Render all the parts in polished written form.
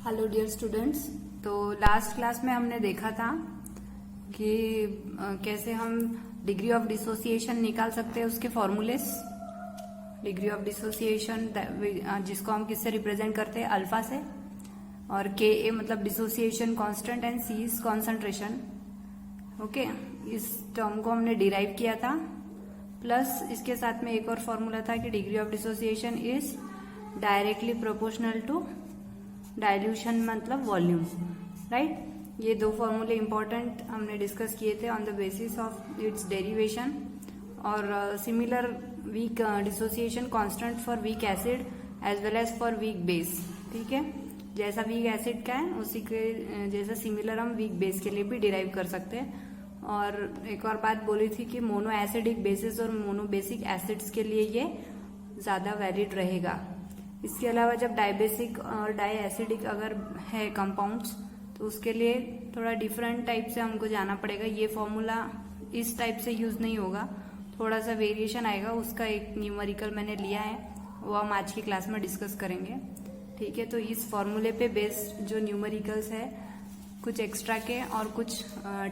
Hello dear students. तो last class में हमने देखा था कि कैसे हम डिग्री ऑफ डिसोसिएशन निकाल सकते हैं, उसके फॉर्मूलेस। डिग्री ऑफ डिसोसिएशन जिसको हम किससे रिप्रेजेंट करते हैं, अल्फा से, और के ए मतलब dissociation constant and C is concentration. Okay, इस टर्म को हमने डिराइव किया था। प्लस इसके साथ में एक और फॉर्मूला था कि degree of dissociation is directly proportional to dilution मतलब वॉल्यूम, राइट। ये दो फॉर्मूले इंपॉर्टेंट हमने डिस्कस किए थे on the basis of its derivation. और similar weak dissociation constant for weak acid as well as for weak base. ठीक है, जैसा वीक एसिड का है उसी के जैसा सिमिलर हम वीक बेस के लिए भी डिराइव कर सकते हैं। और एक और बात बोली थी कि मोनो एसिडिक बेसिस और मोनो बेसिक एसिड्स के लिए ये ज्यादा वैलिड रहेगा। इसके अलावा जब डाइबेसिक और डाई एसिडिक अगर है कंपाउंड्स तो उसके लिए थोड़ा डिफरेंट टाइप से हमको जाना पड़ेगा। ये फॉर्मूला इस टाइप से यूज नहीं होगा, थोड़ा सा वेरिएशन आएगा। उसका एक न्यूमेरिकल मैंने लिया है, वो हम आज की क्लास में डिस्कस करेंगे। ठीक है, तो इस फॉर्मूले पे बेस्ड जो न्यूमेरिकल्स है, कुछ एक्स्ट्रा के और कुछ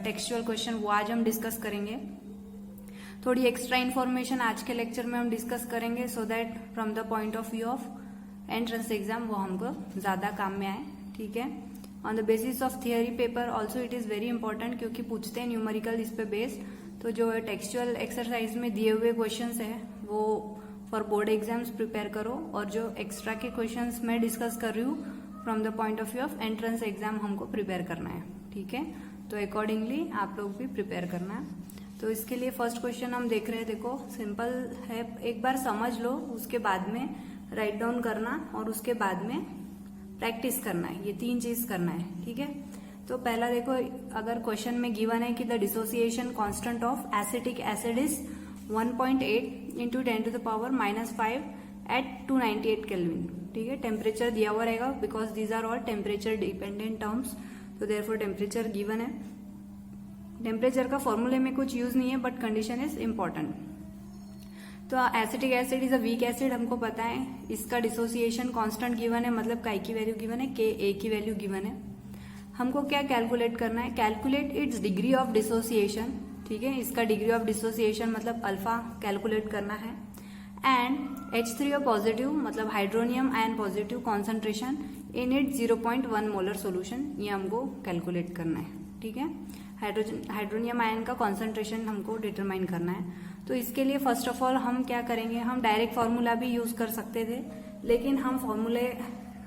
टेक्सचुअल क्वेश्चन, वो आज हम डिस्कस करेंगे। थोड़ी एक्स्ट्रा इन्फॉर्मेशन आज के लेक्चर में हम डिस्कस करेंगे so that from the point of view of entrance exam वो हमको ज्यादा काम में आए। ठीक है, on the basis of theory paper also it is very important, क्योंकि पूछते हैं न्यूमेरिकल इस पे बेस्ड। तो जो टेक्सचुअल एक्सरसाइज में दिए हुए क्वेश्चंस है वो फॉर बोर्ड एग्जाम्स प्रिपेयर करो, और जो एक्स्ट्रा के क्वेश्चंस मैं डिस्कस कर रही हूँ from the point of view of entrance exam हमको प्रिपेयर करना है। ठीक है, तो अकॉर्डिंगली आप लोग भी प्रिपेयर करना है। तो इसके लिए फर्स्ट क्वेश्चन हम देख रहे हैं। देखो सिंपल है, एक बार समझ लो, उसके बाद में राइट डाउन करना और उसके बाद में प्रैक्टिस करना है। ये तीन चीज करना है। ठीक है, तो पहला देखो, अगर क्वेश्चन में गिवन है कि the dissociation constant of acetic acid is 1.8 into 10 to the power -5 at 298 kelvin. ठीक है, टेम्परेचर दिया हुआ रहेगा because these are all temperature dependent terms, तो देयरफॉर टेम्परेचर गिवन है। टेम्परेचर का फॉर्मूले में कुछ यूज नहीं है, बट कंडीशन इज इंपॉर्टेंट। तो acetic acid is a weak acid, हमको पता है। इसका डिसोसिएशन कांस्टेंट गिवन है, मतलब काई की वैल्यू गिवन है, के ए की वैल्यू गिवन है। हमको क्या कैलकुलेट करना है, calculate its degree of dissociation. ठीक है, इसका डिग्री ऑफ डिसोसिएशन मतलब अल्फा कैलकुलेट करना है। एंड H3O पॉजिटिव मतलब hydronium ion positive concentration in it 0.1 molar solution, ये हमको कैलकुलेट करना है। ठीक है, हाइड्रोनियम आयन का कॉन्सेंट्रेशन हमको डिटरमाइन करना है। तो इसके लिए फर्स्ट ऑफ ऑल हम क्या करेंगे, हम डायरेक्ट फॉर्मूला भी यूज कर सकते थे, लेकिन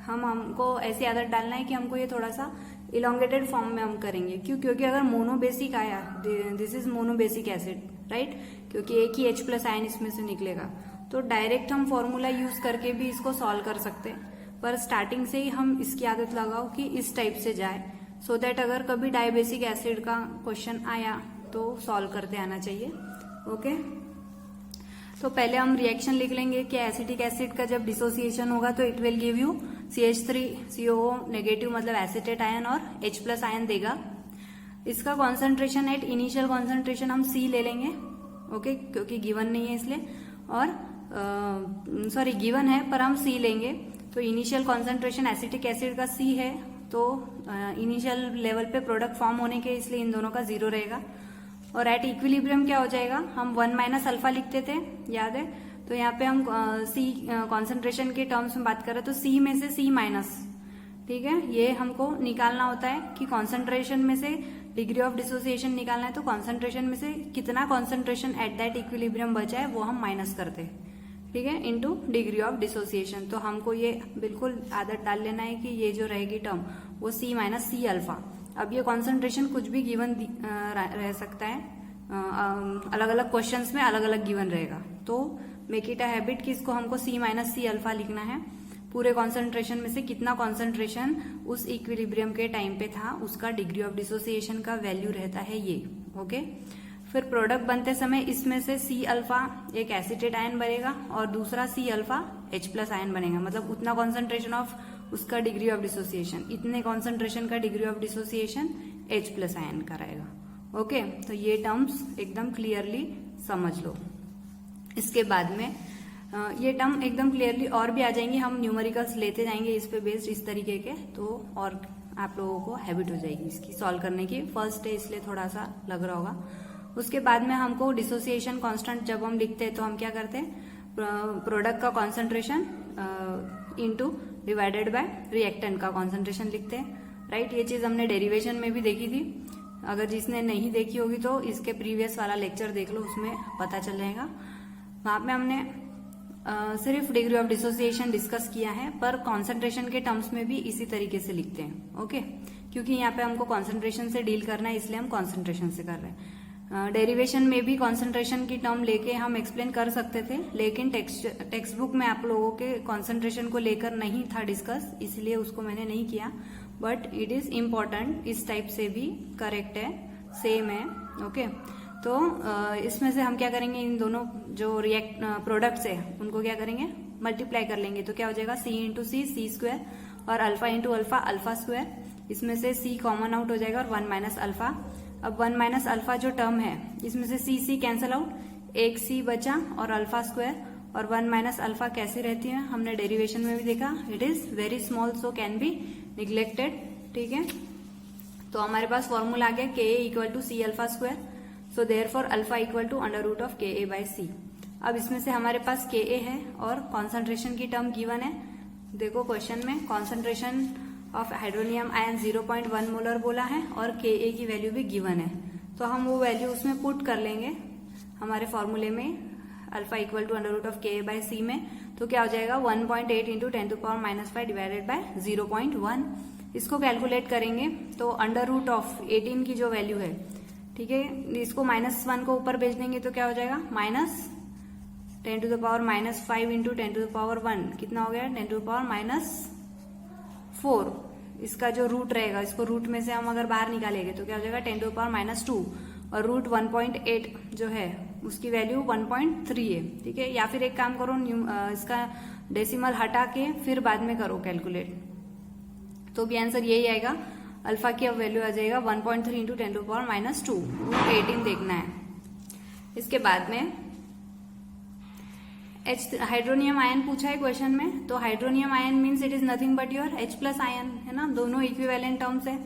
हमको ऐसी आदत डालना है कि हमको ये थोड़ा सा इलोंगेटेड फॉर्म में हम करेंगे। क्यों? क्योंकि अगर मोनोबेसिक आया, this is monobasic acid, right, क्योंकि एक ही H+ आयन इसमें से निकलेगा, तो डायरेक्ट हम फॉर्मूला यूज करके भी इसको सॉल्व कर सकते हैं। पर स्टार्टिंग से ही हम इसकी आदत लगाओ कि इस टाइप से जाए, सो दैट अगर कभी डायबेसिक एसिड का क्वेश्चन आया तो सॉल्व करते आना चाहिए। ओके, तो पहले हम रिएक्शन लिख लेंगे कि एसिटिक एसिड का जब डिसोसिएशन होगा तो it will give you CH3COO negative मतलब एसिटेट आयन और H+ आयन देगा। इसका कॉन्सेंट्रेशन एट इनिशियल कॉन्सेंट्रेशन हम C ले लेंगे। ओके, क्योंकि गिवन नहीं है इसलिए, और सॉरी गिवन है पर हम C लेंगे। तो इनिशियल कॉन्सेंट्रेशन एसिटिक एसिड का C है, तो इनिशियल लेवल पे प्रोडक्ट फॉर्म होने के इसलिए इन दोनों का 0 रहेगा। और एट इक्विलिब्रियम क्या हो जाएगा, हम 1 - अल्फा लिखते थे, याद है। तो यहाँ पे हम C कॉन्सेंट्रेशन के टर्म्स में बात कर रहे हैं, तो C में से C-। ठीक है, ये हमको निकालना होता है कि कॉन्सेंट्रेशन में से डिग्री ऑफ डिसोसिएशन निकालना है, तो कॉन्सेंट्रेशन में से कितना कॉन्सेंट्रेशन एट दैट इक्विलिब्रियम बचा है वो हम माइनस करते हैं। ठीक है, इनटू डिग्री ऑफ डिसोसिएशन। तो हमको ये बिल्कुल आदत डाल लेना है कि ये जो रहेगी टर्म वो C - C अल्फा। अब ये कॉन्सेंट्रेशन कुछ भी गिवन रह सकता है, अलग अलग क्वेश्चंस में अलग अलग गिवन रहेगा, तो मेक इट अ हैबिट कि इसको हमको C - C अल्फा लिखना है। पूरे कॉन्सेंट्रेशन में से कितना कॉन्सेंट्रेशन उस इक्विलिब्रियम के टाइम पे था, उसका डिग्री ऑफ डिसोसिएशन का वैल्यू रहता है ये। ओके, फिर प्रोडक्ट बनते समय इसमें से C अल्फा एक एसिटेट आयन बनेगा और दूसरा C अल्फा H+ आयन बनेगा, मतलब उतना कॉन्सेंट्रेशन ऑफ उसका डिग्री ऑफ डिसोसिएशन, इतने कॉन्सेंट्रेशन का degree of dissociation H+ ion का रहेगा। ओके, तो ये टर्म्स एकदम क्लियरली समझ लो। इसके बाद में ये टर्म एकदम क्लियरली और भी आ जाएंगे, हम न्यूमेरिकल्स लेते जाएंगे इस पे बेस्ड इस तरीके के, तो और आप लोगों को हैबिट हो जाएगी इसकी सॉल्व करने की। फर्स्ट है इसलिए थोड़ा सा लग रहा होगा। उसके बाद में हमको डिसोसिएशन कांस्टेंट जब हम लिखते हैं तो हम क्या करते हैं, प्रोडक्ट का concentration into divided by reactant का कॉन्सेंट्रेशन लिखते हैं, राइट। ये चीज हमने डेरिवेशन में भी देखी थी, अगर जिसने नहीं देखी होगी तो इसके प्रीवियस वाला लेक्चर देख लो, उसमें पता चल जाएगा। वहां पे हमने सिर्फ डिग्री ऑफ डिसोसिएशन डिस्कस किया है, पर कॉन्सेंट्रेशन के टर्म्स में भी इसी तरीके से लिखते हैं, ओके। क्योंकि यहाँ पे हमको कॉन्सेंट्रेशन से डील करना है, इसलिए हम कॉन्सेंट्रेशन से कर रहे हैं। डेरिवेशन में भी कॉन्सेंट्रेशन की टर्म लेके हम एक्सप्लेन कर सकते थे, लेकिन टेक्स्ट बुक में आप लोगों के कॉन्सेंट्रेशन को लेकर नहीं था डिस्कस, इसलिए उसको मैंने नहीं किया। बट इट इज इम्पोर्टेंट, इस टाइप से भी करेक्ट है, सेम है, ओके। तो इसमें से हम क्या करेंगे, इन दोनों जो प्रोडक्ट्स है उनको क्या करेंगे, मल्टीप्लाई कर लेंगे, तो क्या हो जाएगा C इंटू सी स्क्वायर, और अल्फा इंटू अल्फा स्क्वायर। इसमें से C कॉमन आउट हो जाएगा और 1 माइनस अल्फा। अब 1 माइनस अल्फा जो टर्म है इसमें से C कैंसल आउट, एक C बचा और अल्फा स्क्वायर, और 1 माइनस अल्फा कैसी रहती है हमने डेरिवेशन में भी देखा, it is very small so can be neglected, ठीक है। तो हमारे पास फॉर्मूला आ गया Ka equal to C alpha square, so therefore alpha equal to under root of Ka by C। अब इसमें से हमारे पास Ka है और कॉन्सेंट्रेशन की टर्म गिवन है। देखो क्वेश्चन में concentration of hydronium ion 0.1 molar बोला है और Ka की वैल्यू भी गिवन है, तो हम वो वैल्यू उसमें पुट कर लेंगे हमारे फॉर्मूले में, alpha equal to under root of Ka by C में। तो क्या हो जाएगा 1.8 इंटू 10⁻⁵ डिवाइडेड बाय 0.1। इसको कैलकुलेट करेंगे तो अंडर रूट ऑफ 18 की जो वैल्यू है, ठीक है, इसको -1 को ऊपर भेज देंगे तो क्या हो जाएगा -10⁻⁻5 इंटू 10⁻1 कितना हो गया 10⁻⁻4। इसका जो रूट रहेगा, इसको रूट में से हम अगर बाहर निकालेंगे तो क्या हो जाएगा 10⁻⁻2, और रूट 1.8 जो है उसकी वैल्यू 1.3 है, ठीक है। या फिर एक काम करो, इसका डेसिमल हटा के फिर बाद में करो कैलकुलेट, तो भी आंसर यही आएगा। अल्फा की अब वैल्यू आ जाएगा 1.3 इंटू 10⁻2, रूट 18 देखना है। इसके बाद में हाइड्रोनियम आयन पूछा है क्वेश्चन में, तो hydronium ion means it is nothing but your H+ ion, है ना, दोनों इक्विवेलेंट टर्म्स है।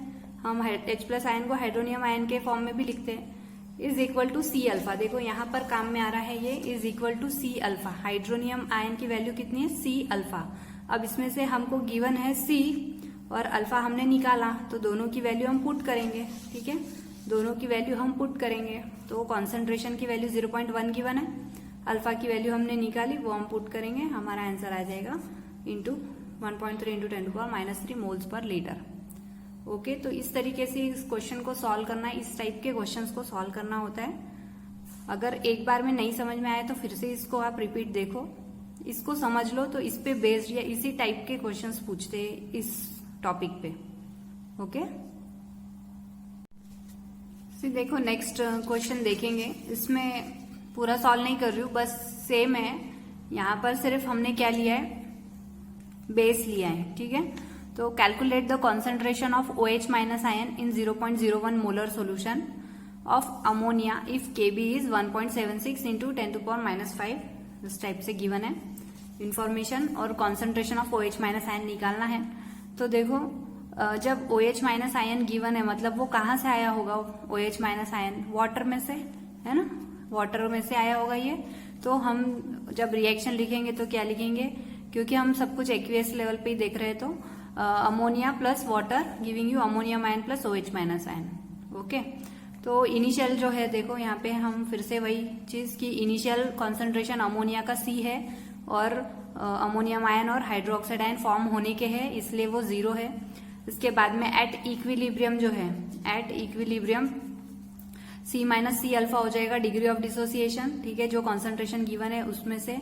हम H+ आयन को हाइड्रोनियम आयन के फॉर्म में भी लिखते हैं, is equal to C alpha. देखो यहाँ पर काम में आ रहा है, ये is equal to C alpha. Hydronium ion की वैल्यू कितनी है C अल्फा। अब इसमें से हमको गिवन है C और अल्फा हमने निकाला, तो दोनों की वैल्यू हम पुट करेंगे, ठीक है, दोनों की वैल्यू हम पुट करेंगे। तो कॉन्सेंट्रेशन की वैल्यू 0.1 गिवन है, अल्फा की वैल्यू हमने निकाली, वो हम पुट करेंगे, हमारा आंसर आ जाएगा into 1.3 into 10⁻³ moles per litre, okay. तो इस तरीके से इस क्वेश्चन को सॉल्व करना है, इस टाइप के क्वेश्चंस को सॉल्व करना होता है। अगर एक बार में नहीं समझ में आया तो फिर से इसको आप रिपीट देखो, इसको समझ लो, तो इस पे बेस्ड या इसी टाइप के क्वेश्चंस पूछते हैं इस टॉपिक पे, ओके। देखो नेक्स्ट क्वेश्चन देखेंगे, इसमें पूरा सॉल्व नहीं कर रही हूँ, बस सेम है। यहाँ पर सिर्फ हमने क्या लिया है, बेस लिया है, ठीक है। तो calculate the concentration of OH- ion in 0.01 molar solution of ammonia if Kb is 1.76 into 10⁻⁵, इस टाइप से गिवन है इंफॉर्मेशन, और कॉन्सेंट्रेशन ऑफ OH- आयन निकालना है। तो देखो जब OH- आयन गिवन है, मतलब वो कहाँ से आया होगा, OH- आयन वाटर में से, है ना, वाटर में से आया होगा ये। तो हम जब रिएक्शन लिखेंगे तो क्या लिखेंगे, क्योंकि हम सब कुछ एक्वियस लेवल पे ही देख रहे हैं, तो ammonia plus water giving you ammonium ion plus OH- ion, okay. तो इनिशियल जो है, देखो यहाँ पे हम फिर से वही चीज की इनिशियल कॉन्सेंट्रेशन अमोनिया का C है और अमोनियम आयन और हाइड्रोक्साइड आयन फॉर्म होने के हैं, इसलिए वो 0 है। इसके बाद में एट इक्विलिब्रियम जो है, at equilibrium C minus C alpha हो जाएगा डिग्री ऑफ डिसोसिएशन, ठीक है, जो कॉन्सेंट्रेशन गिवन है उसमें से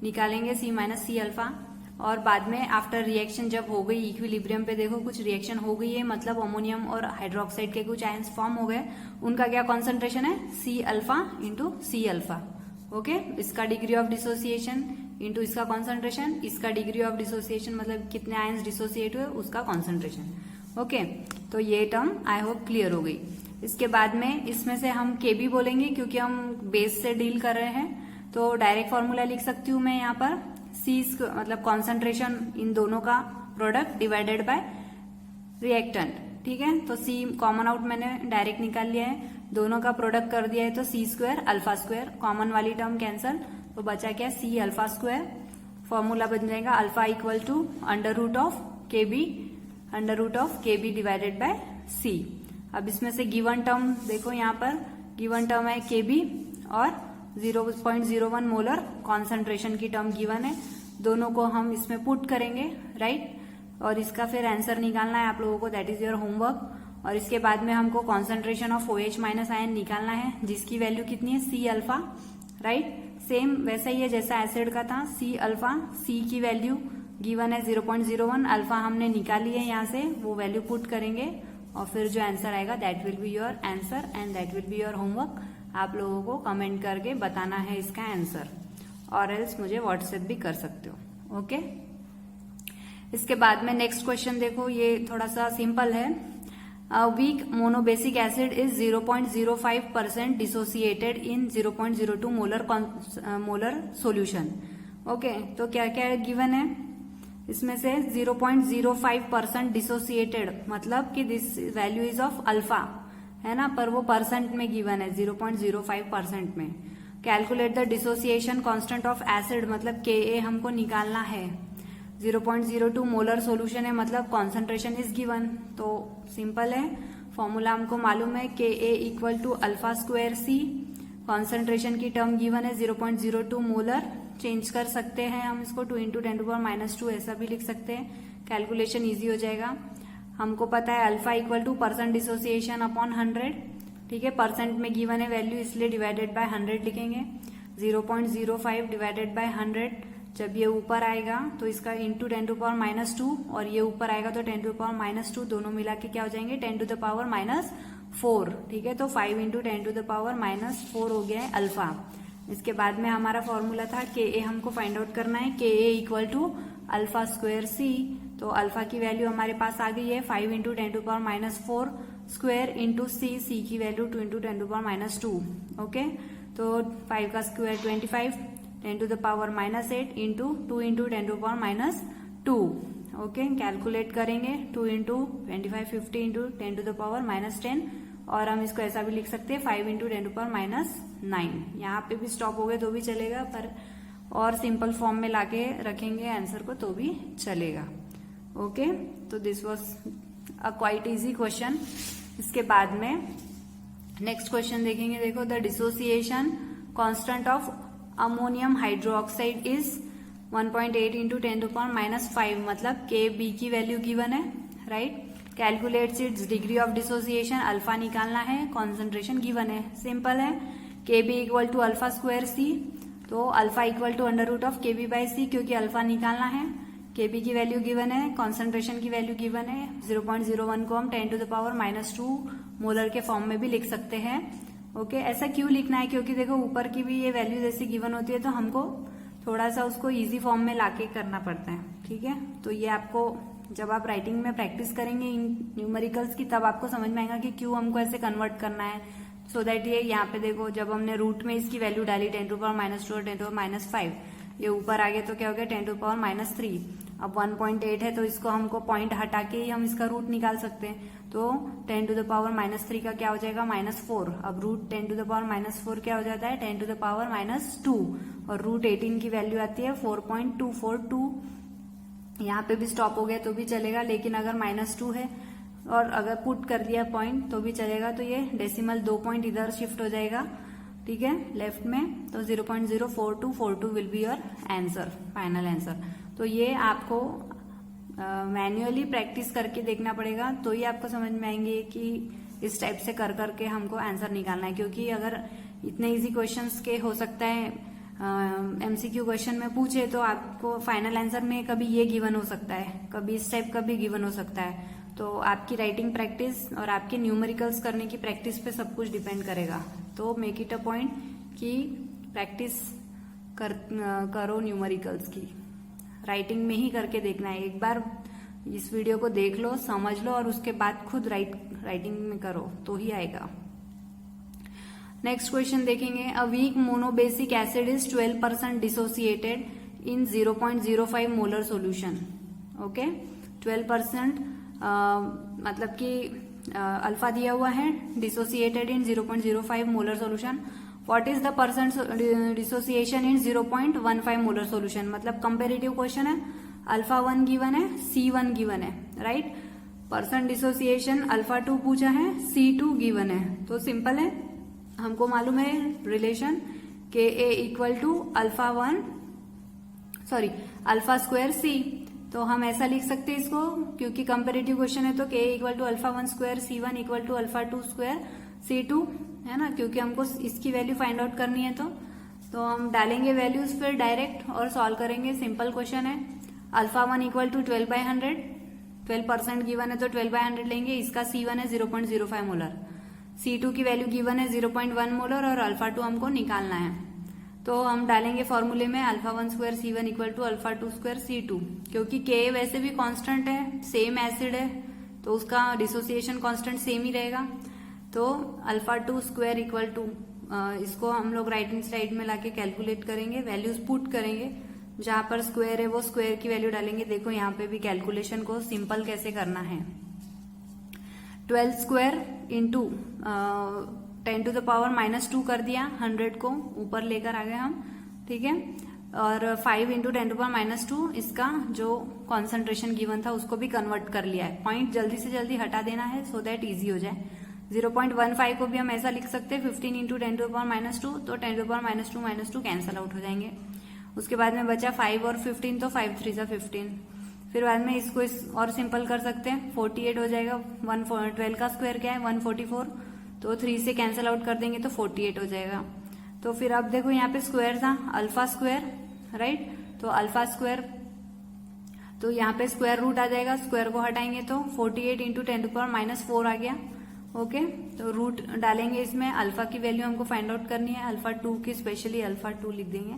निकालेंगे C माइनस C अल्फा। और बाद में आफ्टर रिएक्शन जब हो गई इक्विलिब्रियम पे, देखो कुछ रिएक्शन हो गई है, मतलब अमोनियम और हाइड्रोक्साइड के कुछ आयंस फॉर्म हो गए, उनका क्या कॉन्सेंट्रेशन है C alpha into C alpha, okay. इसका डिग्री ऑफ डिसोसिएशन इंटू इसका कॉन्सेंट्रेशन, इसका डिग्री ऑफ डिसोसिएशन मतलब कितने आयंस डिसोसिएट हुए उसका कॉन्सेंट्रेशन, ओके। तो ये टर्म आई होप क्लियर हो गई। इसके बाद में इसमें से हम Kb बोलेंगे क्योंकि हम बेस से डील कर रहे हैं, तो डायरेक्ट फॉर्मूला लिख सकती हूँ मैं यहाँ पर C मतलब कॉन्सेंट्रेशन इन दोनों का प्रोडक्ट डिवाइडेड बाय रिएक्टेंट, ठीक है। तो C कॉमन आउट मैंने डायरेक्ट निकाल लिया है, दोनों का प्रोडक्ट कर दिया है, तो C square alpha square, common वाली टर्म कैंसल, तो बचा क्या C अल्फा स्क्वायर। फॉर्मूला बन जाएगा alpha equal to under root of KB divided by C। अब इसमें से गिवन टर्म देखो, यहाँ पर गिवन टर्म है KB और 0.01 मोलर कॉन्सेंट्रेशन की टर्म गिवन है, दोनों को हम इसमें पुट करेंगे, राइट। और इसका फिर आंसर निकालना है आप लोगों को, दैट इज योर होमवर्क। और इसके बाद में हमको concentration of OH minus ion निकालना है, जिसकी वैल्यू कितनी है C अल्फा, राइट। सेम वैसा ही है जैसा एसिड का था, C अल्फा, C की वैल्यू गिवन है 0.01, अल्फा हमने निकाली है यहाँ से, वो वैल्यू पुट करेंगे और फिर जो आंसर आएगा that will be your answer and that will be your homework. आप लोगों को कमेंट करके बताना है इसका आंसर, और एल्स मुझे व्हाट्सएप भी कर सकते हो, ओके। इसके बाद में नेक्स्ट क्वेश्चन देखो, ये थोड़ा सा सिंपल है। Weak monobasic acid is 0.05% dissociated in 0.02 molar solution, okay. तो क्या क्या गिवन है इसमें से 0.05% डिसोसिएटेड, मतलब कि this value is of alpha, है ना, पर वो परसेंट में गिवन है 0.05% में। Calculate the dissociation constant of acid, मतलब Ka हमको निकालना है, 0.02 मोलर सोल्यूशन है, मतलब कॉन्सेंट्रेशन इज गिवन। तो सिंपल है, फॉर्मूला हमको मालूम है Ka equal to alpha square C, concentration की टर्म गिवन है 0.02 मोलर, चेंज कर सकते हैं हम इसको 2 × 10⁻², ऐसा भी लिख सकते हैं, कैलकुलेशन इजी हो जाएगा। हमको पता है alpha equal two percent dissociation upon 100, ठीक है, परसेंट में गिवन है वैल्यू इसलिए डिवाइडेड बाय 100 लिखेंगे, 0.05 डिवाइडेड बाय 100। जब ये ऊपर आएगा तो इसका इंटू 10⁻², और ये ऊपर आएगा तो 10⁻², दोनों मिला के क्या हो जाएंगे 10⁻⁴, ठीक है। तो 5 × 10⁻⁴ हो गया है अल्फा। इसके बाद में हमारा फॉर्मूला था Ka हमको फाइंड आउट करना है, Ka equal to alpha square C, तो अल्फा की वैल्यू हमारे पास आ गई है 5 × 10⁻⁴ स्क्वायर इंटू C की वैल्यू 2 × 10⁻², ओके। तो 5 का स्क्वायर 25, 10⁻⁸ इंटू 2 × 10⁻², ओके। कैलकुलेट करेंगे 2 × 25 50 इंटू 10⁻⁻10, और हम इसको ऐसा भी लिख सकते हैं 5 × 10⁻⁹। यहाँ पे भी स्टॉप हो गए तो भी चलेगा, पर और सिंपल फॉर्म में लाके रखेंगे आंसर को तो भी चलेगा, ओके। तो this was a quite easy question. इसके बाद में नेक्स्ट क्वेश्चन देखेंगे, देखो the dissociation constant of ammonium hydroxide is 1.8 × 10⁻⁵, मतलब Kb की वैल्यू गिवन है, right. Calculates its degree of dissociation, alpha निकालना है, कॉन्सेंट्रेशन गिवन है, सिंपल है। Kb equal to alpha square C, तो alpha equal to under root of KB by C, क्योंकि alpha निकालना है, Kb की वैल्यू गिवन है, कॉन्सेंट्रेशन की वैल्यू गिवन है, 0.01 को हम 10⁻⁻² मोलर के फॉर्म में भी लिख सकते हैं, ओके। ऐसा क्यों लिखना है, क्योंकि देखो ऊपर की भी ये वैल्यू जैसी गिवन होती है तो हमको थोड़ा सा उसको इजी फॉर्म में लाके करना पड़ता है, ठीक है। तो ये आपको जब आप राइटिंग में प्रैक्टिस करेंगे इन न्यूमेरिकल्स की, तब आपको समझ में आएगा कि क्यों हमको ऐसे कन्वर्ट करना है, सो दैट ये यहाँ पे देखो जब हमने रूट में इसकी वैल्यू डाली 10⁻² और 10⁻⁵, ये ऊपर आ गया तो क्या हो गया 10⁻3। अब 1.8 है तो इसको हमको पॉइंट हटा के ही हम इसका रूट निकाल सकते हैं, तो 10⁻³ का क्या हो जाएगा -4। अब रूट 10⁻⁴ क्या हो जाता है 10⁻², और रूट 18 की वैल्यू आती है 4.242। यहाँ पे भी स्टॉप हो गया तो भी चलेगा, लेकिन अगर -2 है और अगर पुट कर दिया पॉइंट तो भी चलेगा, तो ये डेसिमल 2 पॉइंट इधर शिफ्ट हो जाएगा, ठीक है, लेफ्ट में। तो 0.04242 will be your answer, final answer. तो ये आपको मैन्युअली प्रैक्टिस करके देखना पड़ेगा, तो ही आपको समझ में आएंगे कि इस टाइप से कर करके हमको आंसर निकालना है। क्योंकि अगर इतने इजी क्वेश्चंस के हो सकता है MCQ क्वेश्चन में पूछे तो आपको फाइनल आंसर में कभी ये गिवन हो सकता है, कभी इस टाइप का भी गिवन हो सकता है। तो आपकी राइटिंग प्रैक्टिस और आपके न्यूमेरिकल्स करने की प्रैक्टिस पे सब कुछ डिपेंड करेगा। तो मेक इट अ पॉइंट कि प्रैक्टिस करो न्यूमेरिकल्स की, राइटिंग में ही करके देखना है। एक बार इस वीडियो को देख लो, समझ लो, और उसके बाद खुद राइटिंग में करो तो ही आएगा। नेक्स्ट क्वेश्चन देखेंगे, a weak monobasic acid is 12% dissociated in 0.05 molar solution. Okay, 12% मतलब कि अल्फा दिया हुआ है, dissociated in 0.05 molar solution. What is the percent dissociation in 0.15 molar solution. मतलब कंपेरेटिव क्वेश्चन है, अल्फा 1 गिवन है, C1 गिवन है, राइट। परसेंट डिसोसिएशन अल्फा 2 पूछा है, C2 गिवन है। तो सिंपल है, हमको मालूम है रिलेशन के ए इक्वल टू अल्फा स्क्वायर सी। तो हम ऐसा लिख सकते हैं इसको, क्योंकि कंपेरेटिव क्वेश्चन है तो K equal to alpha 1 square C1 equal to alpha 2 square C2, है ना, क्योंकि हमको इसकी वैल्यू फाइंड आउट करनी है। तो हम डालेंगे वैल्यूज फिर डायरेक्ट और सॉल्व करेंगे। सिंपल क्वेश्चन है, अल्फा 1 इक्वल टू 12/100, 12% गिवन है तो 12/100 लेंगे। इसका C1 है 0.05 मोलर, C2 की वैल्यू गिवन है 0.1 मोलर और अल्फा 2 हमको निकालना है। तो हम डालेंगे फॉर्मूले में alpha 1 square C1 equal to alpha 2 square C2, क्योंकि K वैसे भी कांस्टेंट है, सेम एसिड है, तो उसका डिसोसिएशन कांस्टेंट सेम ही रहेगा। तो अल्फा 2 स्क्वायर इक्वल टू, इसको हम लोग राइट हैंड साइड में लाके कैलकुलेट करेंगे, वैल्यूज पुट करेंगे, जहां पर स्क्वायर है वो स्क्वायर की वैल्यू डालेंगे। देखो यहाँ पे भी कैलकुलेशन को सिंपल कैसे करना है। 12 square into 10 to the power -2 कर दिया, 100 को ऊपर लेकर आ गए हम, ठीक है। और 5 इंटू 10 टू पावर -2 इसका जो कॉन्सेंट्रेशन गिवन था उसको भी कन्वर्ट कर लिया है। पॉइंट जल्दी से जल्दी हटा देना है सो दैट इजी हो जाए। 0.15 को भी हम ऐसा लिख सकते हैं 15 इंटू 10 टू द पावर -2, तो 10 to the power -2 cancel out हो जाएंगे। उसके बाद में बचा 5 और 15, तो 5 3 जा 15। फिर बाद में इसको और सिंपल कर सकते हैं, 48 हो जाएगा। 12 का स्क्वायर क्या है 144, तो 3 से कैंसिल आउट कर देंगे तो 48 हो जाएगा। तो फिर अब देखो यहाँ पे स्क्वायर था अल्फा स्क्वायर, राइट, तो अल्फा स्क्वायर, तो यहाँ पे स्क्वायर रूट आ जाएगा, स्क्वायर को हटाएंगे तो 48 इंटू 10 टू पावर -4 आ गया। ओके, तो रूट डालेंगे इसमें, अल्फा की वैल्यू हमको फाइंड आउट करनी है, अल्फा 2 की, स्पेशली अल्फा 2 लिख देंगे।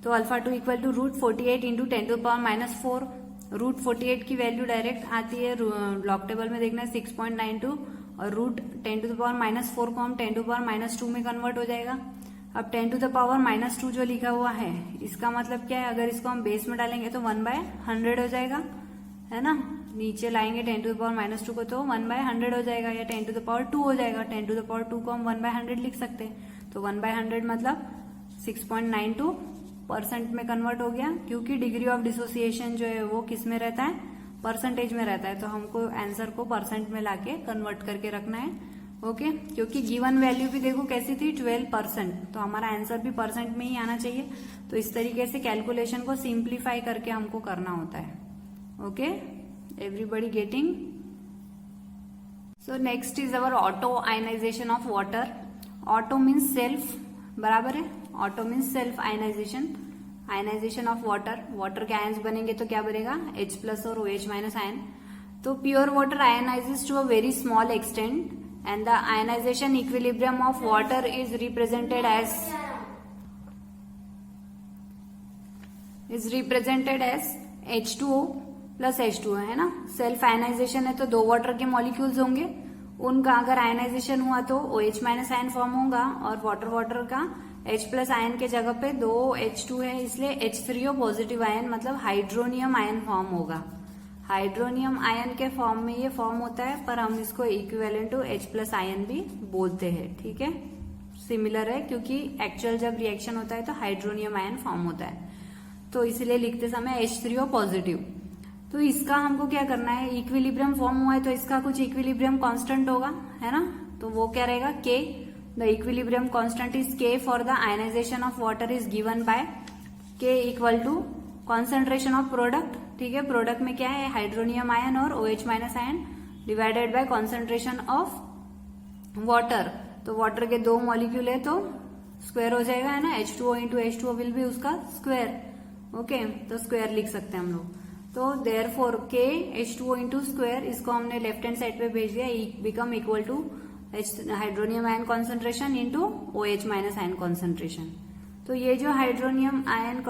तो alpha 2 equal to root 48 into 10 to power -4। Root 48 की वैल्यू डायरेक्ट आती है लॉग टेबल में देखना है 6.92, और रूट 10 टू द पावर -4 को हम 10 टू द पावर -2 में कन्वर्ट हो जाएगा। अब 10 टू द पावर -2 जो लिखा हुआ है इसका मतलब क्या है, अगर इसको हम बेस में डालेंगे तो 1/100 हो जाएगा, है ना। नीचे लाएंगे 10 टू द पावर -2 को तो 1/100 हो जाएगा, या 10 टू द पावर 2 हो जाएगा। 10 टू द पावर 2 को हम 1/100 लिख सकते हैं, तो 1/100 मतलब 6.92% में कन्वर्ट हो गया, क्योंकि डिग्री ऑफ डिसोसिएशन जो है वो किस में रहता है, परसेंटेज में रहता है। तो हमको आंसर को परसेंट में लाके कन्वर्ट करके रखना है। ओके, क्योंकि गिवन वैल्यू भी देखो कैसी थी 12%, तो हमारा आंसर भी परसेंट में ही आना चाहिए। तो इस तरीके से कैलकुलेशन को सिंप्लीफाई करके हमको करना होता है। Okay, everybody getting? So next is our auto ionization of water. Auto means self, बराबर है, auto means self ionization, ionization of water. Water के आयन्स बनेंगे तो क्या बनेगा, H+ और OH- आयन। तो pure water ionizes to a very small extent and the ionization equilibrium of water is represented as H2O plus H2O, है ना। Self ionization है तो 2 वाटर के मॉलिक्यूल्स होंगे, उनका अगर आयनाइजेशन हुआ तो OH- आयन फॉर्म होगा, और वाटर का H+ आयन के जगह पे 2 H2 है, इसलिए H3O पॉजिटिव आयन मतलब हाइड्रोनियम आयन फॉर्म होगा। हाइड्रोनियम आयन के फॉर्म में ये फॉर्म होता है, पर हम इसको इक्विवेलेंट टू H+ आयन भी बोलते हैं, ठीक है, सिमिलर है, क्योंकि एक्चुअल जब रिएक्शन होता है तो हाइड्रोनियम आयन फॉर्म होता है, तो इसलिए लिखते समय H3O पॉजिटिव। तो इसका हमको क्या करना है, इक्विलिब्रियम फॉर्म हुआ है तो इसका कुछ इक्विलिब्रियम कांस्टेंट होगा, है ना। तो वो क्या रहेगा, K, the equilibrium constant is K for the ionization of water is given by K equal to concentration of product, ठीक है, प्रोडक्ट में क्या है, हाइड्रोनियम आयन और OH- ion divided by concentration of water. तो वाटर के 2 molecule है तो स्क्वायर हो जाएगा, है ना, H2O इंटू H2O विल भी उसका स्क्वायर। ओके, तो स्क्वायर लिख सकते हैं हम लोग। तो therefore K H2O into square, इसको हमने लेफ्ट हैंड साइड पे भेज दिया, become equal to hydronium ion concentration into OH- ion concentration. तो ये जो हाइड्रोनियम आयन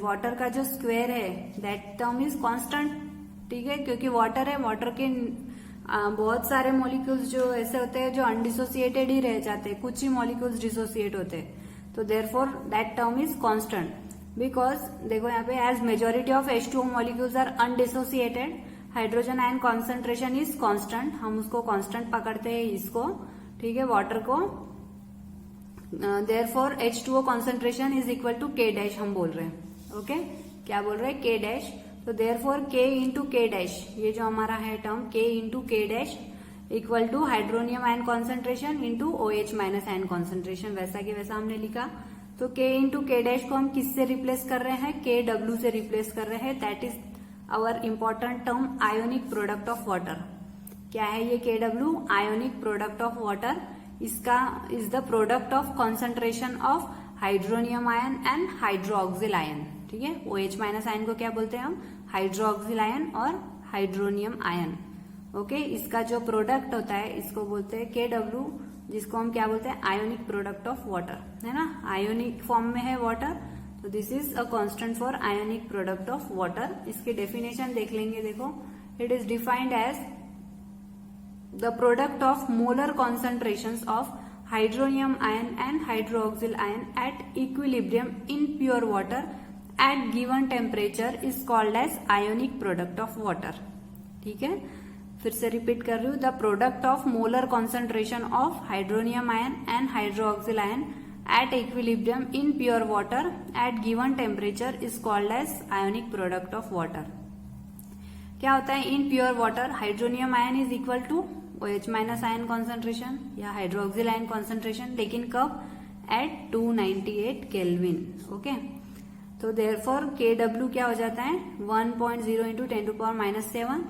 वाटर का जो स्क्वायर है दैट टर्म इज कांस्टेंट, ठीक है, क्योंकि वाटर है, वाटर के बहुत सारे मॉलिक्यूल्स जो ऐसे होते हैं जो अनडिसोसिएटेड ही रह जाते हैं, कुछ ही मॉलिक्यूल्स डिसोसिएट होते हैं, तो therefore that term is constant, because देखो यहाँ पे as majority of H2O molecules are undissociated, hydrogen ion concentration is constant, हम उसको कांस्टेंट पकड़ते हैं इसको, ठीक है, वाटर को, therefore H2O concentration is equal to K dash हम बोल रहे हैं, ओके, क्या बोल रहे हैं, K डैश, तो therefore K into K dash, ये जो हमारा है term K into K dash equal to hydronium ion concentration into OH minus ion concentration, वैसा की वैसा हमने लिखा। तो K इंटू K डैश को हम किससे रिप्लेस कर रहे हैं, KW से रिप्लेस कर रहे हैं, that is our important term ionic product of water. क्या है ये KW, ionic product of water, इसका is the product of concentration of hydronium ion and hydroxyl ion, ठीक है, OH माइनस आयन को क्या बोलते हैं हम, हाइड्रोक्सिल आयन और हाइड्रोनियम आयन, ओके, इसका जो प्रोडक्ट होता है इसको बोलते हैं KW, जिसको हम क्या बोलते हैं, आयोनिक प्रोडक्ट ऑफ वाटर, है ना, आयोनिक फॉर्म में है वाटर, तो this is a constant for ionic product of water. इसकी डेफिनेशन देख लेंगे, देखो, it is defined as the product of molar concentrations of hydronium ion and hydroxyl ion at equilibrium in pure water at given temperature is called as ionic product of water, ठीक है, फिर से repeat कर रही हूँ, the product of molar concentration of hydronium ion and hydroxyl ion at equilibrium in pure water at given temperature is called as ionic product of water. क्या होता है, in pure water hydronium ion is equal to OH minus ion concentration या hydroxyl ion concentration, लेकिन कब, at 298 kelvin, okay, तो therefore KW क्या हो जाता है, 1.0 into 10 to power minus 7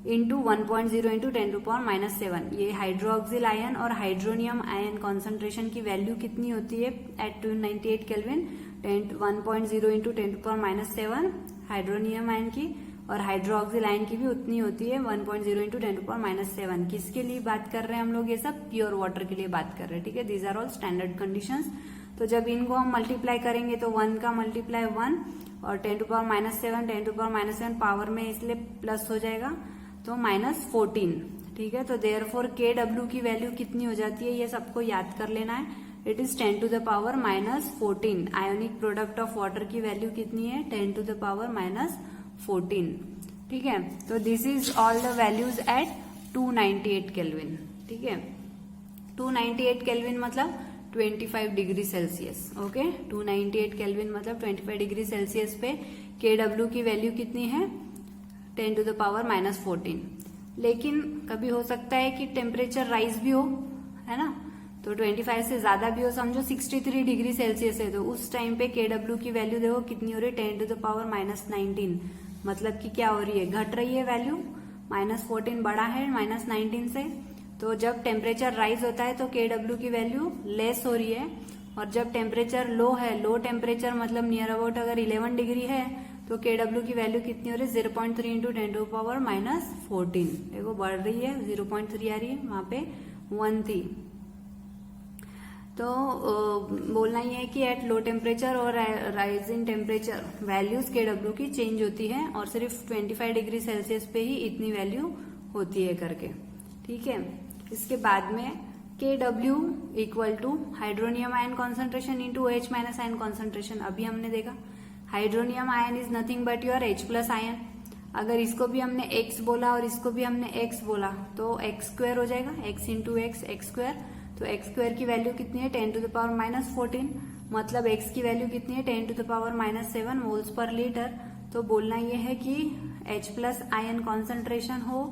into 1.0 into 10 to power minus 7, ये हाइड्रोक्सिल आयन और हाइड्रोनियम आयन कॉन्सेंट्रेशन की वैल्यू कितनी होती है at 298 kelvin, 1.0 into 10 to power minus 7 hydronium ion की, और हाइड्रोक्सिल आयन की भी उतनी होती है 1.0 इंटू 10 टू पावर माइनस 7। किसके लिए बात कर रहे हैं हम लोग, ये सब प्योर वाटर के लिए बात कर रहे हैं, ठीक है, these are all standard conditions. तो जब इनको हम मल्टीप्लाई करेंगे तो 1 का मल्टीप्लाई 1 और 10 to power minus 7, 10 to power minus 7 power में इसलिए प्लस हो जाएगा, तो -14, ठीक है, तो देयरफॉर KW की वैल्यू कितनी हो जाती है, ये सबको याद कर लेना है, it is 10 to the power -14, ionic product of water की वैल्यू कितनी है, 10 टू द पावर -14, ठीक है, तो this is all the values at 298 kelvin, ठीक है, 298 केल्विन मतलब 25 डिग्री सेल्सियस, ओके, 298 केल्विन मतलब 25 डिग्री सेल्सियस पे KW की वैल्यू कितनी है, 10 टू द पावर -14। लेकिन कभी हो सकता है कि टेम्परेचर राइज भी हो, है ना, तो 25 से ज्यादा भी हो, समझो 63 डिग्री सेल्सियस है, तो उस टाइम पे KW की वैल्यू देखो कितनी हो रही है, 10 टू द पावर -19, मतलब कि क्या हो रही है, घट रही है वैल्यू, -14 बड़ा है -19 से, तो जब टेम्परेचर राइज होता है तो KW की वैल्यू लेस हो रही है, और जब टेम्परेचर लो है, लो टेम्परेचर मतलब नियर अबाउट अगर 11 डिग्री है तो KW की वैल्यू कितनी हो रही है, 0.3 इंटू 10 टू पावर -14, देखो बढ़ रही है, 0.3 आ रही है, वहां पे 1 थी, तो बोलना ही है कि एट लो टेम्परेचर और rise in temperature values KW की चेंज होती है, और सिर्फ 25 डिग्री सेल्सियस पे ही इतनी वैल्यू होती है करके, ठीक है। इसके बाद में KW equal to hydronium ion concentration into OH minus ion concentration, अभी हमने देखा hydronium ion is nothing but your H plus ion, अगर इसको भी हमने X बोला और इसको भी हमने X बोला तो X स्क्वायर हो जाएगा, X into X, X square, तो X स्क्वायर की वैल्यू कितनी है, 10 टू द पावर -14, मतलब X की वैल्यू कितनी है, 10 to the power -7 moles per litre. तो बोलना यह है कि H प्लस आयन कॉन्सेंट्रेशन हो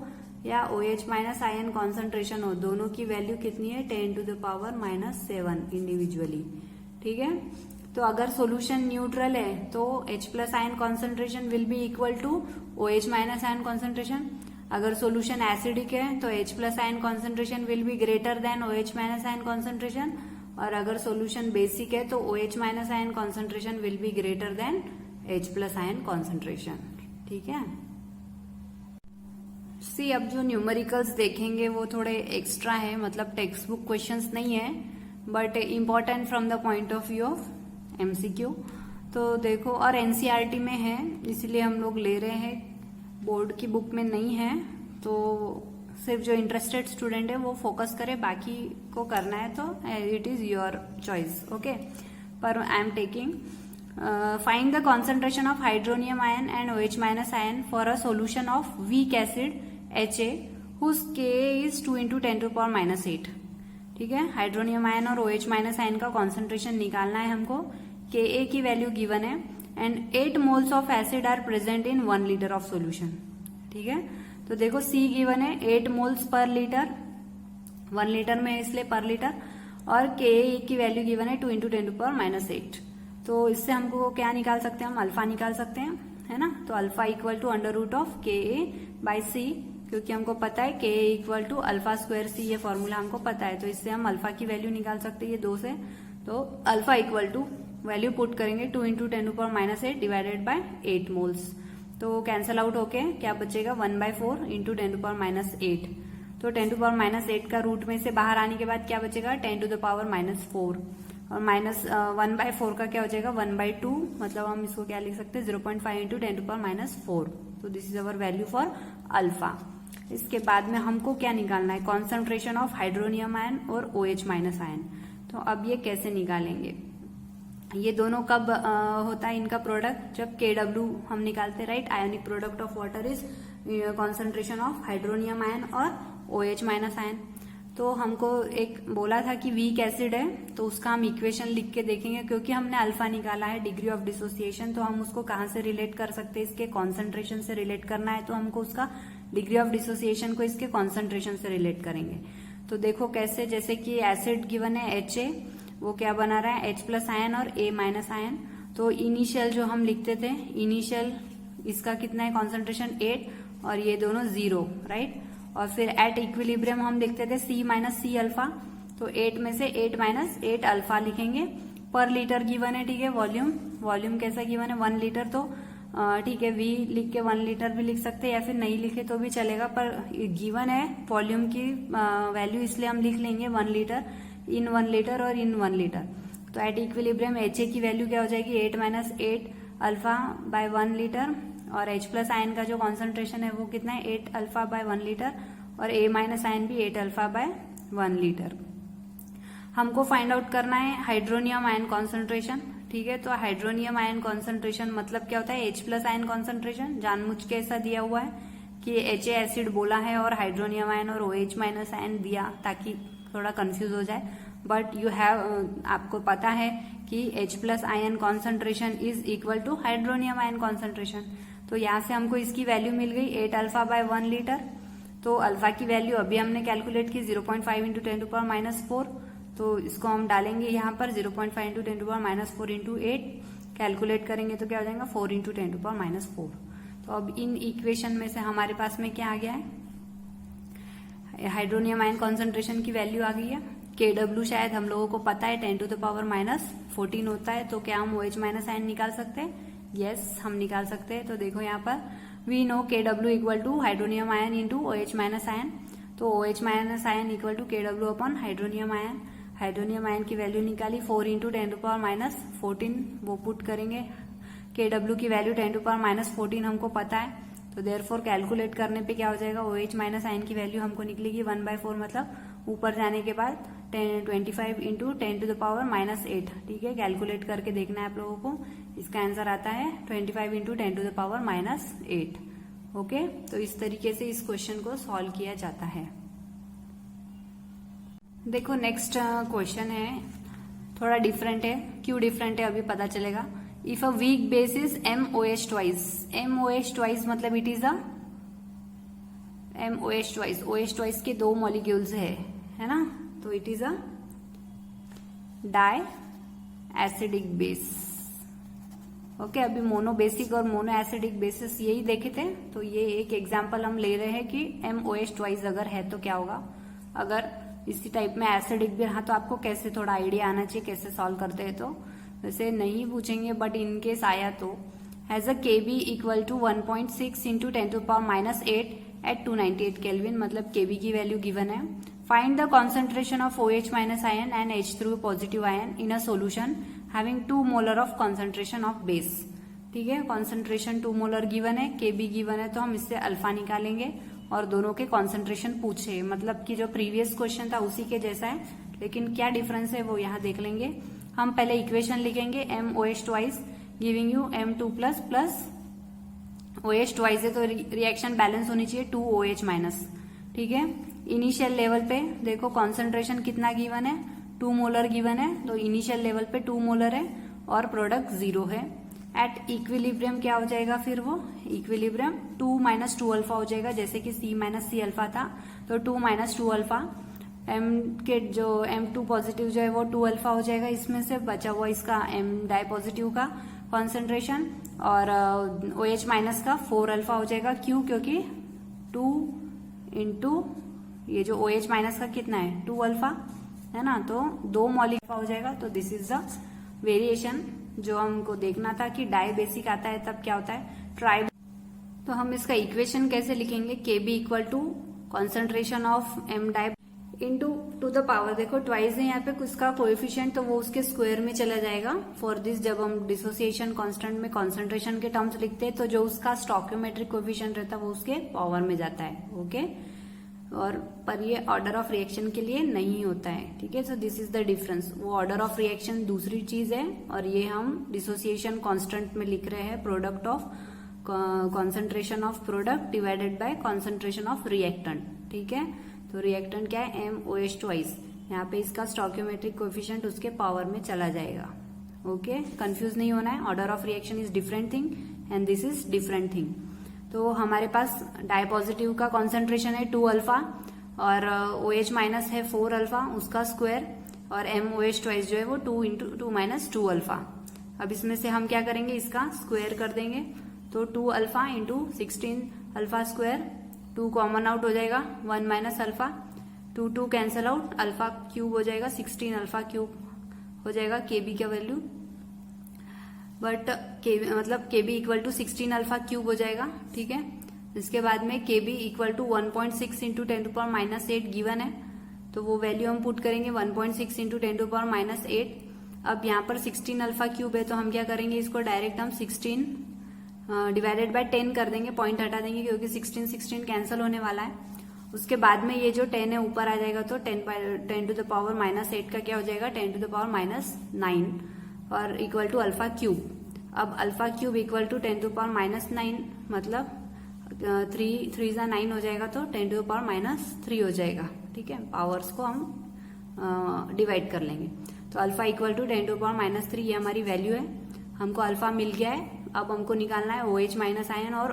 या OH माइनस आयन कॉन्सेंट्रेशन हो, दोनों की वैल्यू कितनी है, 10 टू द पावर -7 इंडिविजुअली, ठीक है। तो अगर सॉल्यूशन न्यूट्रल है तो H plus ion concentration will be equal to OH minus ion concentration, अगर सॉल्यूशन एसिडिक है तो H plus ion concentration will be greater than OH minus ion concentration, और अगर सॉल्यूशन बेसिक है तो OH minus ion concentration will be greater than H plus ion concentration, ठीक है। सी अब जो न्यूमेरिकल्स देखेंगे वो थोड़े एक्स्ट्रा है, मतलब टेक्स्ट बुक क्वेश्चंस नहीं है, but important from the point of view of MCQ। तो देखो, और NCERT में है इसलिए हम लोग ले रहे हैं, बोर्ड की बुक में नहीं है, तो सिर्फ जो इंटरेस्टेड स्टूडेंट है वो फोकस करे, बाकी को करना है तो it is your choice, okay. पर I am taking find the concentration of hydronium ion and OH minus ion for a solution of weak acid HA whose Ka is 2 × 10⁻⁸। ठीक है, हाइड्रोनियम आयन और OH माइनस आयन का concentration निकालना है हमको। Ka की value given है and 8 moles of acid are present in 1 litre of solution. ठीक है, तो देखो C गिवन है 8 मोल्स पर लीटर, 1 लीटर में इसलिए पर लीटर, और Ka की वैल्यू गिवन है 2 × 10⁻⁸। तो इससे हमको क्या निकाल सकते हैं, हम अल्फा निकाल सकते हैं, है ना। तो अल्फा इक्वल टू √Ka/C, क्योंकि हमको पता है Ka = α²C, ये फॉर्मूला हमको पता है। तो इससे हम अल्फा की वैल्यू निकाल सकते हैं ये 2 से। तो alpha equal to value put करेंगे 2 × 10⁻⁸ डिवाइडेड बाय 8 मोल्स। तो कैंसल आउट होके क्या बचेगा, 1/4 × 10⁻8। तो 10⁻8 का रूट में से बाहर आने के बाद क्या बचेगा, 10⁻⁻4, और -1/4 का क्या हो जाएगा, 1/2, मतलब हम इसको क्या लिख सकते हैं, 0.5 × 10⁻4। तो this is our value for alpha. इसके बाद में हमको क्या निकालना है, कॉन्सेंट्रेशन ऑफ हाइड्रोनियम आयन और OH माइनस आयन। तो अब ये कैसे निकालेंगे, ये दोनों कब होता है इनका प्रोडक्ट, जब Kw हम निकालते, right. Ionic product of water is concentration of hydronium ion और OH माइनस आयन। तो हमको एक बोला था कि वीक एसिड है, तो उसका हम इक्वेशन लिख के देखेंगे, क्योंकि हमने अल्फा निकाला है, डिग्री ऑफ डिसोसिएशन, तो हम उसको कहाँ से रिलेट कर सकते हैं, इसके कॉन्सेंट्रेशन से रिलेट करना है। तो हमको उसका डिग्री ऑफ डिसोसिएशन को इसके कॉन्सेंट्रेशन से रिलेट करेंगे। तो देखो कैसे, जैसे कि एसिड गिवन है HA, वो क्या बना रहा है, H+ आयन और A- आयन। तो इनिशियल जो हम लिखते थे, इनिशियल इसका कितना है कॉन्सेंट्रेशन 8, और ये दोनों 0, राइट। और फिर एट इक्विलिब्रियम हम लिखते थे C-C अल्फा, तो 8 में से 8 - 8 अल्फा लिखेंगे। पर लीटर गिवन है, ठीक है। वॉल्यूम कैसा गिवन है, 1 लीटर, तो ठीक है, V लिख के 1 लीटर भी लिख सकते हैं, या फिर नहीं लिखे तो भी चलेगा, पर गिवन है वॉल्यूम की वैल्यू, इसलिए हम लिख लेंगे 1 लीटर, इन 1 लीटर और इन 1 लीटर। तो एट इक्विलिब्रियम HA की वैल्यू क्या हो जाएगी, 8 - 8 अल्फा बाय 1 लीटर, और H+ आयन का जो कॉन्सेंट्रेशन है वो कितना है, 8 अल्फा बाय 1 लीटर, और A- आयन भी 8 अल्फा बाय 1 लीटर। हमको फाइंड आउट करना है हाइड्रोनियम आयन कॉन्सेंट्रेशन, ठीक है। तो हाइड्रोनियम आयन कॉन्सेंट्रेशन मतलब क्या होता है, H+ आयन कॉन्सेंट्रेशन। जानबूझ के ऐसा दिया हुआ है कि HA एसिड बोला है और हाइड्रोनियम आयन और OH माइनस आयन दिया, ताकि थोड़ा कंफ्यूज हो जाए। बट यू हैव, आपको पता है कि H+ ion concentration is equal to hydronium ion concentration. तो यहाँ से हमको इसकी वैल्यू मिल गई 8 अल्फा बाय 1 लीटर। तो अल्फा की वैल्यू अभी हमने कैलकुलेट की 0.5 × 10⁻⁴। तो इसको हम डालेंगे यहाँ पर 0.5 × 10⁻⁴ × 8, कैलकुलेट करेंगे तो क्या हो जाएगा 4 × 10⁻⁴। तो अब इन इक्वेशन में से हमारे पास में क्या आ गया है, हाइड्रोनियम आयन कॉन्सेंट्रेशन की वैल्यू आ गई है। Kw शायद हम लोगों को पता है 10⁻⁻14 होता है, तो क्या हम OH माइनस आयन निकाल सकते हैं, यस हम निकाल सकते हैं। तो देखो यहाँ पर we know Kw equal to hydronium ion into OH minus ion. तो OH minus ion equal to Kw upon hydronium ion. Hydronium ion की वैल्यू निकाली 4 × 10⁻14, वो पुट करेंगे। Kw की वैल्यू 10⁻14 हमको पता है, तो देयरफॉर कैलकुलेट करने पे क्या हो जाएगा, OH माइनस आयन की वैल्यू हमको निकलेगी 1/4, मतलब ऊपर जाने के बाद 25 × 10⁻⁸। ठीक है, कैलकुलेट करके देखना है आप लोगों को। इसका आंसर आता है 25 × 10⁻8। ओके, तो इस तरीके से इस क्वेश्चन को सॉल्व किया जाता है। देखो नेक्स्ट क्वेश्चन है, थोड़ा डिफरेंट है। क्यों डिफरेंट है अभी पता चलेगा। If a weak base is MOH twice, MOH twice मतलब it is a MOH twice, OH twice के 2 मॉलिक्यूल्स है ना, तो it is a diacidic base. Okay, अभी मोनो बेसिक और मोनो एसिडिक बेसिस यही देखे थे, तो ये एक एग्जांपल हम ले रहे हैं कि MOH ट्वाइस अगर है तो क्या होगा। अगर इसी टाइप में एसिडिक भी रहा तो आपको कैसे थोड़ा आइडिया आना चाहिए कैसे सॉल्व करते हैं। तो वैसे नहीं पूछेंगे, बट इनकेस आया तो has a Kb equal to 1.6 × 10⁻8 at 298 kelvin, मतलब Kb की वैल्यू गिवन है। Find the concentration of OH minus ion and H3 positive ion in a solution having 2 molar of concentration of base. ठीक है, concentration 2 molar given है, Kb given है, तो हम इससे अल्फा निकालेंगे और दोनों के कॉन्सेंट्रेशन पूछे, मतलब कि जो प्रीवियस क्वेश्चन था उसी के जैसा है, लेकिन क्या डिफरेंस है वो यहाँ देख लेंगे। हम पहले इक्वेशन लिखेंगे MOH twice giving you M2 plus plus OH twice है तो रिएक्शन बैलेंस होनी चाहिए 2OH माइनस। ठीक है, इनिशियल लेवल पे देखो कॉन्सेंट्रेशन कितना गिवन है, 2 मोलर गिवन है, तो इनिशियल लेवल पे 2 मोलर है और प्रोडक्ट 0 है। एट इक्विलिब्रियम क्या हो जाएगा, फिर वो इक्विलिब्रियम 2 माइनस 2 अल्फा हो जाएगा, जैसे कि C माइनस C अल्फा था तो 2 माइनस 2 अल्फा। M के जो M2 पॉजिटिव जो है वो 2 अल्फा हो जाएगा, इसमें से बचा हुआ इसका M डाई पॉजिटिव का कॉन्सेंट्रेशन, और OH माइनस का 4 अल्फा हो जाएगा। क्यों, क्योंकि 2 इंटू ये जो OH माइनस का कितना है 2 अल्फा है ना, तो 2 मॉलिक्यूल हो जाएगा। तो दिस इज द वेरिएशन जो हमको देखना था कि डाई बेसिक आता है तब क्या होता है ट्राई। तो हम इसका इक्वेशन कैसे लिखेंगे, KB equal to concentration of M die into to the power, देखो ट्वाइस है यहाँ पे उसका कोएफिशिएंट तो वो उसके स्क्वायर में चला जाएगा। फॉर दिस जब हम डिसोसिएशन कांस्टेंट में कॉन्सेंट्रेशन के टर्म्स लिखते हैं तो जो उसका स्टोइकियोमेट्रिक कोएफिशिएंट रहता है वो उसके पावर में जाता है। ओके, और पर ये ऑर्डर ऑफ रिएक्शन के लिए नहीं होता है। ठीक है, so this is the difference. वो ऑर्डर ऑफ रिएक्शन दूसरी चीज है और ये हम डिसोसिएशन कांस्टेंट में लिख रहे हैं product of concentration of product divided by concentration of reactant. ठीक है, तो रिएक्टेंट क्या है MOH ट्वाइस, यहाँ पे इसका स्टोइकियोमेट्रिक कोएफिशिएंट उसके पावर में चला जाएगा। ओके, कंफ्यूज नहीं होना है, order of reaction is different thing and this is different thing. तो हमारे पास डाई पॉजिटिव का कॉन्सेंट्रेशन है 2 अल्फा और OH माइनस है 4 अल्फा उसका स्क्वायर, और MOH ट्वाइस जो है वो 2 इंटू 2 माइनस 2 अल्फा। अब इसमें से हम क्या करेंगे, इसका स्क्वायर कर देंगे, तो 2 alpha into 16 alpha square, 2 common out हो जाएगा 1 minus alpha, 2 cancel out, alpha cube हो जाएगा 16 अल्फा क्यूब हो जाएगा KB का वैल्यू, बट मतलब KB equal to 16 alpha cube हो जाएगा। ठीक है, इसके बाद में KB equal to 1.6 into 10 to power minus 8 given है, तो वो वैल्यू हम पुट करेंगे 1.6 इंटू 10 टू पावर माइनस 8। अब यहाँ पर 16 अल्फा क्यूब है तो हम क्या करेंगे, इसको डायरेक्ट हम 16 डिवाइडेड बाय 10 कर देंगे, पॉइंट हटा देंगे क्योंकि 16 कैंसिल होने वाला है। उसके बाद में ये जो 10 है ऊपर आ जाएगा तो 10 टू द पावर माइनस 8 का क्या हो जाएगा 10 टू द पावर माइनस 9 और इक्वल टू अल्फा क्यूब। अब alpha cube equal to 10 to the power minus 9 मतलब 3 जा 9 हो जाएगा तो 10 टू द पावर माइनस 3 हो जाएगा। ठीक है, पावर्स को हम डिवाइड कर लेंगे, तो alpha equal to 10 to the power minus 3 ये हमारी वैल्यू है। हमको अल्फा मिल गया है, अब हमको निकालना है OH माइनस आयन और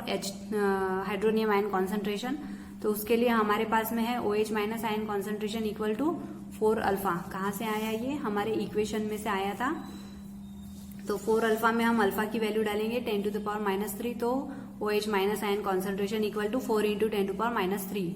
हाइड्रोनियम आयन कॉन्सेंट्रेशन। तो उसके लिए हमारे पास में है OH minus ion concentration equal to 4 alpha. कहाँ से आया ये, हमारे इक्वेशन में से आया था। तो 4 अल्फा में हम अल्फा की वैल्यू डालेंगे 10 टू द पावर माइनस 3, तो OH minus ion concentration equal to 4 into 10 to power minus 3।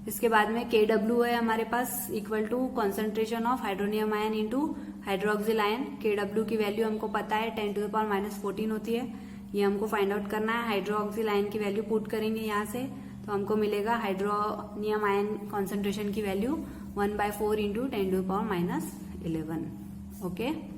इसके बाद में KW है हमारे पास equal to concentration of hydronium ion into hydroxyl ion. KW की वैल्यू हमको पता है 10 टू द पावर माइनस 14 होती है, ये हमको फाइंड आउट करना है। हाइड्रोक्सिल आयन की वैल्यू पुट करेंगे यहाँ से, तो हमको मिलेगा हाइड्रोनियम आयन कॉन्सेंट्रेशन की value 1/4 into 10 to the power minus 11। Okay.